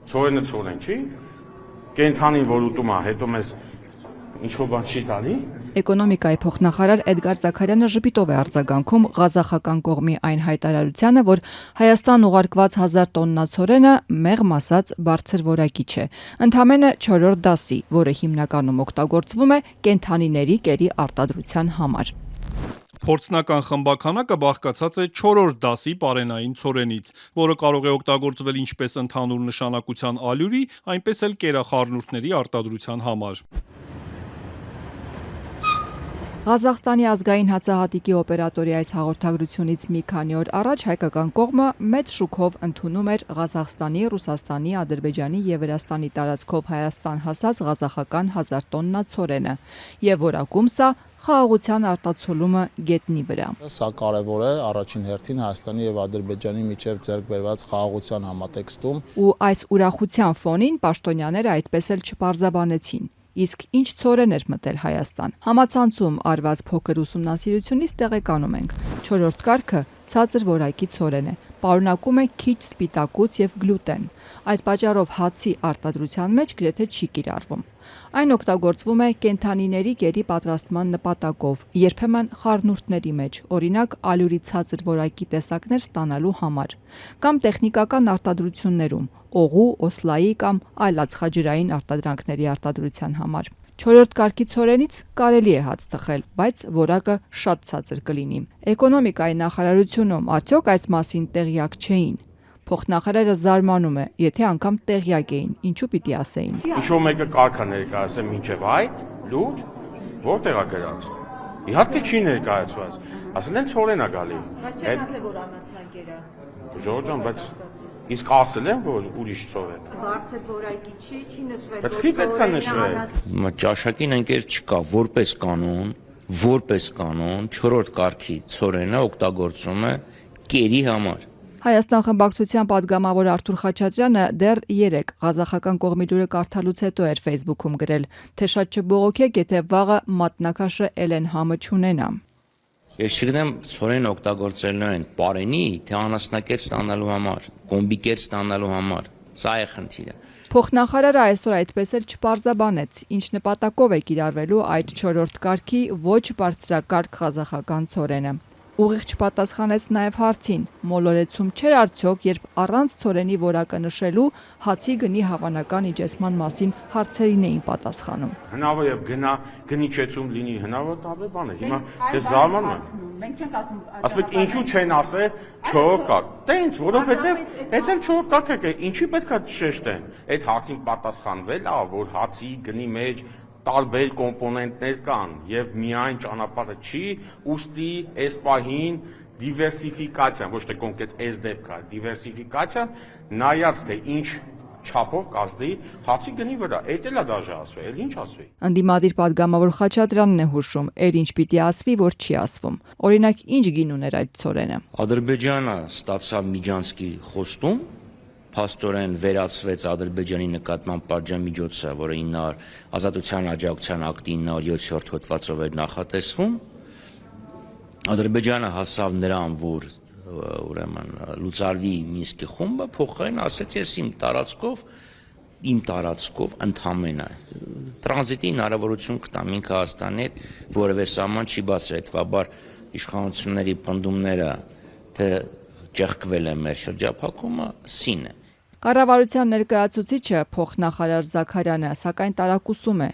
Ցորենը ցորեն չի։ Կենթանին որ ուտում է, հետո մեզ ինչ-որ բան չի տալի։ Էկոնոմիկայի փոխնախարար Էդգար Զաքարյանը ժպիտով է արձագանքում ղազախական կողմի այն հայտարարությանը, որ Հայաստան ուղարկված 1000 տոննա ցորենը մեղմ ասած բարձր որակի չէ։ Ընդամենը 4-րդ դասի, որը հիմնականում օգտագործվում է կենդանիների կերի արտադրության համար։ Փորձնական խմբաքանակը բաղկացած է 4-րդ դասի պարենային ցորենից, որը կարող է օգտագործվել ինչպես ընդհանուր նշանակության ալյուրի, այնպես էլ կերախառնուրդների արտադրության համար։ Ղազախստանի ազգային հացահատիկի օպերատորի այս հաղորդագրությունից մի քանի օր առաջ հայկական կողմը մեծ շուքով ընդունում էր Ղազախստանի, Ռուսաստանի, Ադրբեջանի և Վրաստանի տարածքով Հայաստան հասած ղազախական 1000 տոննա ցորենը և որակում սա խաղաղության արտացոլումը գետնի վրա։ Սա կարևոր է առաջին հերթին Հայաստանի և Ադրբեջանի միջև ձեռք բերված խաղաղության համատեքստում։ Ու այս ուրախության ֆոնին պաշտոնյաները այդպես էլ չպարզաբանեցին։ Իսկ ինչ ցորեն էր մտել Հայաստան։ Համացանցում արված փոքր ուսումնասիրությունից տեղեկանում ենք. 4-րդ կարգը ցածր որակի ցորեն է, պարունակում է քիչ սպիտակուց և գլուտեն։ Այդ պատճառով հացի արտադրության մեջ գրեթե չի կիրառվում։ Այն օգտագործվում է կենդանիների կերի պատրաստման նպատակով, երբեմն խառնուրդների մեջ, օրինակ ալյուրի ցածր որակի տեսակներ ստանալու համար, կամ տեխնիկական արտադրություններում, օղու, օսլայի կամ այլ ածխաջրային արտադրանքների արտադրության համար։ 4-րդ կարգի ցորենից կարելի է հաց թխել, բայց որակը շատ ցածր կլինի։ Էկոնոմիկայի նախարարությունում արդյոք այս մասին տեղյակ չէին։ Փոխնախարարը զարմանում է, եթե անգամ տեղյակ էին, ինչու պիտի ասեին։ Ինչ-որ մեկը կարգա ներկայացել մինչև այդ, լուր, որտեղ է գրած։ Իհարկե չի ներկայացված։ Ասել են ցորեն է գալի։ Բայց չեն ասել, որ անասնագեր է։ Ժողովուրդ ջան, բայց իսկ ասել են, որ ուրիշ ցորեն։ Բարձր որակի չի նշվել։ Բայց չի պետք է նշվել։ Ճաշակին ընկեր չկա, որպես կանոն 4-րդ կարգի ցորենը օգտագործում է կերի համար։ Հայաստան խմբակցության падգամավոր Արթուր Խաչատրյանը դեռ 3 ղազախական կողմի լուրը կարդալուց հետո էր Facebook-ում գրել, թե շատ չբողոքեք, եթե վաղը մատնաքաշը Էլեն համը չունենա։ Ես չգիտեմ ցորեն օգտագործելու են պարենի, թե անասնակեր ստանալու համար, կոմբիկեր ստանալու համար։ Սա է խնդիրը։ Փոխնախարարը այսօր այդպես էլ չպարզաբանեց, ինչ նպատակով է կիրառվելու այդ 4-րդ կարգի ոչ բարձրակարգ ղազախական ցորենը։ Ուղիղ չպատասխանեց նաև հարցին, մոլորեցում չէր արդյոք, երբ առանց ցորենի որակը նշելու հացի գնի հավանական իջեցման մասին հարցերին էին պատասխանում։ Հնարավոր է գնիչեցում լինի, հնարավոր տարբեր բան է։ Հիմա ես զարմանում եմ։ Մենք չենք ասում։ Ասում եք ինչու չեն ասել 4 կարգ։ Տենց, որովհետև այդ էլ 4 կարգ է, ինչի պետք է շեշտեն։ Այդ հարցին պատասխանվել է, որ հացի գնի մեջ տարբեր կոմպոնենտներ կան եւ միայն ճանապարհը չի, ուստի այս պահին դիվերսիֆիկացիան, ոչ թե կոնկրետ այս դեպքը, դիվերսիֆիկացիան նայած թե ինչ չափով կազդի հացի գնի վրա, այդ էլ է դաժե ասվի, էլ ինչ ասվի։ Ընդդիմադիր падգամավոր Խաչատրյանն է հուշում, ինչ պիտի ասվի, որ չի ասվում։ Օրինակ, ինչ գին ուներ այդ ցորենը։ Ադրբեջանը ստացավ Միջանցքի խոստում, փաստորեն վերացվեց Ադրբեջանի նկատմամբ պատժամիջոցը, որը ազատության աջակցության ակտի 907 հոդվածով էր նախատեսվում։ Ադրբեջանը հասավ նրան, որ ուրեմն լուծարվի Մինսկի խումբը, փոխարեն ասեց, ես իմ տարածքով ընդամենը տրանզիտի հնարավորություն կտամ ինքը Հայաստանի հետ, որևէ սահման չի բացել, հետևաբար իշխանությունների պնդումները, թե ճեղքվել է մեր շրջափակումը, սին է։ Կառավարության ներկայացուցիչը փոխնախարար Զաքարյանը սակայն տարակուսում է,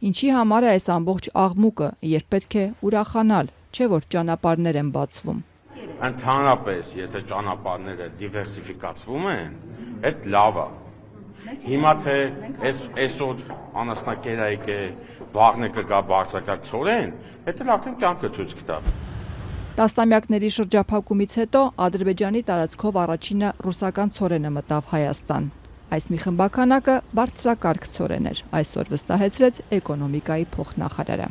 ինչի համար է այս ամբողջ աղմուկը, երբ պետք է ուրախանալ, չէ որ ճանապարհներ են բացվում։ Ընդհանրապես, եթե ճանապարհները դիվերսիֆիկացվում են, այդ լավ է։ Հիմա թե այսօր անասնակերայք է, վաղն կգա բարձրակարգ ցորեն, դա էլ արդեն կյանքը ցույց կտա։ Տասնամյակների շրջափակումից հետո Ադրբեջանի տարածքով առաջինը ռուսական ցորենը մտավ Հայաստան։ Այս մի խմբականակը բարձրակարգ ցորեն էր, այսօր վստահեցրեց էկոնոմիկայի փոխնախարարը։